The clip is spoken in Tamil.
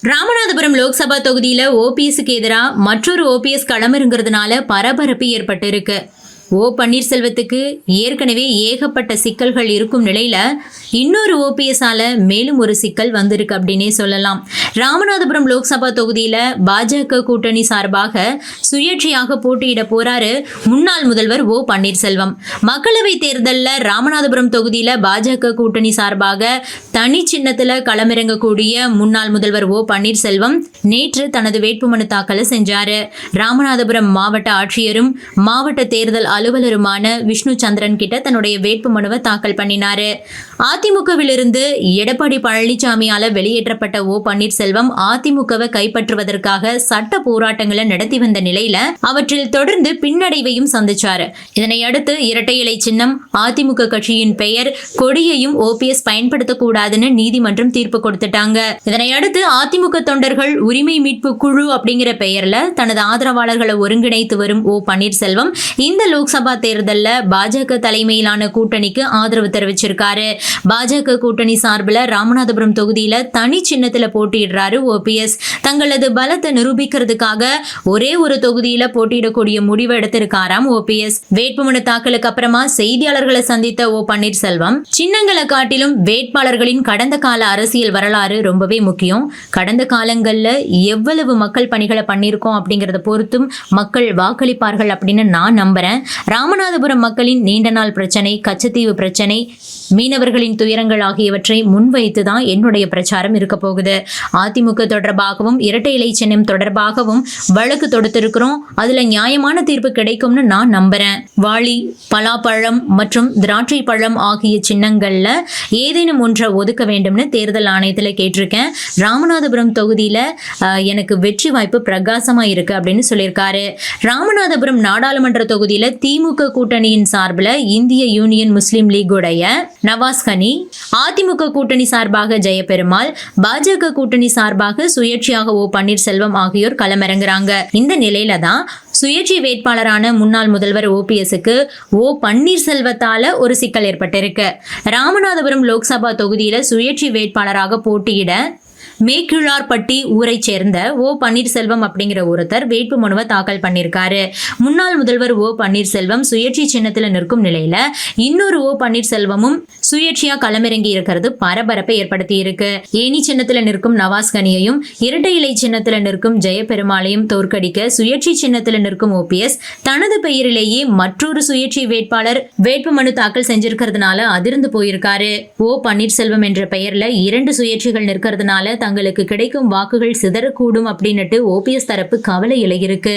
ராமநாதபுரம் லோக்சபா தொகுதியில ஓபிஎஸ்க்கு எதிராக மற்றொரு ஓபிஎஸ் களமிறங்குறதுனால பரபரப்பு ஏற்பட்டு இருக்கு. ஓ பன்னீர்செல்வத்துக்கு ஏற்கனவே ஏகப்பட்ட சிக்கல்கள் இருக்கும் நிலையில இன்னொரு ஓபிஎஸ்ஆல மேலும் ஒரு சிக்கல் வந்திருக்கு அப்படின்னே சொல்லலாம். ராமநாதபுரம் லோக்சபா தொகுதியில பாஜக கூட்டணி சார்பாக சுயேட்சையாக போட்டியிட போறாரு முன்னாள் முதல்வர் ஓ பன்னீர்செல்வம். மக்களவை தேர்தலில் ராமநாதபுரம் தொகுதியில பாஜக கூட்டணி சார்பாக தனி சின்னத்துல களமிறங்கக்கூடிய முன்னாள் முதல்வர் ஓ பன்னீர்செல்வம் நேற்று தனது வேட்புமனு தாக்கல் செஞ்சாரு. ராமநாதபுரம் மாவட்ட ஆட்சியரும் மாவட்ட தேர்தல் அலுவலருமான விஷ்ணு சந்திரன் கிட்ட தன்னுடைய வேட்புமனுவை தாக்கல் பண்ணினாரு. அதிமுகவிலிருந்து எடப்பாடி பழனிசாமியால வெளியேற்றப்பட்ட ஓ பன்னீர்செல்வம் அதிமுகவை கைப்பற்றுவதற்காக சட்ட போராட்டங்களை நடத்தி வந்த நிலையில அவற்றில் தொடர்ந்து பின்னடைவையும் சந்திச்சாரு. இதனை அடுத்து இரட்டை இலை சின்னம், அதிமுக கட்சியின் பெயர், கொடியையும் ஓபிஎஸ் பயன்படுத்தக்கூடாதுன்னு நீதிமன்றம் தீர்ப்பு கொடுத்துட்டாங்க. இதனை அடுத்து அதிமுக தொண்டர்கள் உரிமை மீட்பு குழு அப்படிங்கிற பெயர்ல தனது ஆதரவாளர்களை ஒருங்கிணைத்து வரும் ஓ பன்னீர்செல்வம் இந்த லோக்சபா தேர்தலில் பாஜக தலைமையிலான கூட்டணிக்கு ஆதரவு தெரிவிச்சிருக்காரு. பாஜக கூட்டணி சார்பில் ராமநாதபுரம் தொகுதியில தனி சின்னத்துல போட்டியிடுறாரு ஓபிஎஸ். தங்களது பலத்தை நிரூபிக்கிறதுக்காக ஒரே ஒரு தொகுதியில போட்டியிடக்கூடிய முடிவு எடுத்திருக்காராம் ஓபிஎஸ். வேட்புமனு தாக்கலுக்கு அப்புறமா செய்தியாளர்களை சந்தித்த ஓ பன்னீர்செல்வம், சின்னங்களை காட்டிலும் வேட்பாளர்களின் கடந்த கால அரசியல் வரலாறு ரொம்பவே முக்கியம். கடந்த காலங்கள்ல எவ்வளவு மக்கள் பணிகளை பண்ணியிருக்கோம் அப்படிங்கறத பொறுத்தும் மக்கள் வாக்களிப்பார்கள் அப்படின்னு நான் நம்புறேன். ராமநாதபுரம் மக்களின் நீண்ட நாள் பிரச்சனை, கச்சத்தீவு பிரச்சனை, மீனவர்களின் துயரங்கள் ஆகியவற்றை முன்வைத்துதான் என்னுடைய பிரச்சாரம் இருக்க போகுது. அதிமுக தொடர்பாகவும் இரட்டை இலை சின்னம் தொடர்பாகவும் வழக்கு தொடுத்திருக்கிறோம். அதுல நியாயமான தீர்ப்பு கிடைக்கும்னு நான் நம்புறேன். வாளி, பலாப்பழம் மற்றும் திராட்சை பழம் ஆகிய சின்னங்கள்ல ஏதேனும் ஒன்றை ஒதுக்க வேண்டும்னு தேர்தல் ஆணையத்துல கேட்டிருக்கேன். ராமநாதபுரம் தொகுதியில எனக்கு வெற்றி வாய்ப்பு பிரகாசமா இருக்கு அப்படின்னு சொல்லியிருக்காரு. ராமநாதபுரம் நாடாளுமன்ற தொகுதியில திமுக கூட்டணியின் சார்பில் இந்திய யூனியன் முஸ்லீம் லீக் உடைய நவாஸ் கனி, அதிமுக கூட்டணி சார்பாக ஜெயபெருமாள், பாஜக கூட்டணி சார்பாக சுயேட்சையாக ஓ பன்னீர்செல்வம் ஆகியோர் களமிறங்குறாங்க. இந்த நிலையில தான் சுயேட்சை வேட்பாளரான முன்னாள் முதல்வர் ஓபிஎஸ்க்கு ஓ பன்னீர்செல்வத்தால ஒரு சிக்கல் ஏற்பட்டிருக்கு. ராமநாதபுரம் லோக்சபா தொகுதியில சுயேட்சை வேட்பாளராக போட்டியிட மேக்கிழார்பட்டி ஊரை சேர்ந்த ஓ பன்னீர்செல்வம் அப்படிங்கிற ஒருத்தர் வேட்பு மனுவை தாக்கல் பண்ணியிருக்காரு. முன்னாள் முதல்வர் ஓ பன்னீர்செல்வம் சுயேட்சை சின்னத்துல நிற்கும் நிலையில இன்னொரு ஓ பன்னீர்செல்வமும் சுயேட்சையா களமிறங்கி இருக்கிறது பரபரப்பை ஏற்படுத்தி இருக்கு. ஏனி சின்னத்துல நிற்கும் நவாஸ் கனியையும் இரட்டை இலை சின்னத்துல நிற்கும் ஜெயபெருமாளையும் தோற்கடிக்க சுயேட்சை சின்னத்துல நிற்கும் ஓபிஎஸ் தனது பெயரிலேயே மற்றொரு சுயேட்சை வேட்பாளர் வேட்பு மனு தாக்கல் செஞ்சிருக்கிறதுனால அதிர்ந்து போயிருக்காரு. ஓ பன்னீர்செல்வம் என்ற பெயர்ல 2 சுயேட்சைகள் நிற்கிறதுனால தங்களுக்கு கிடைக்கும் வாக்குகள் சிதறக்கூடும் அப்படின்னுட்டு ஓபிஎஸ் தரப்பு கவலை இருக்கு.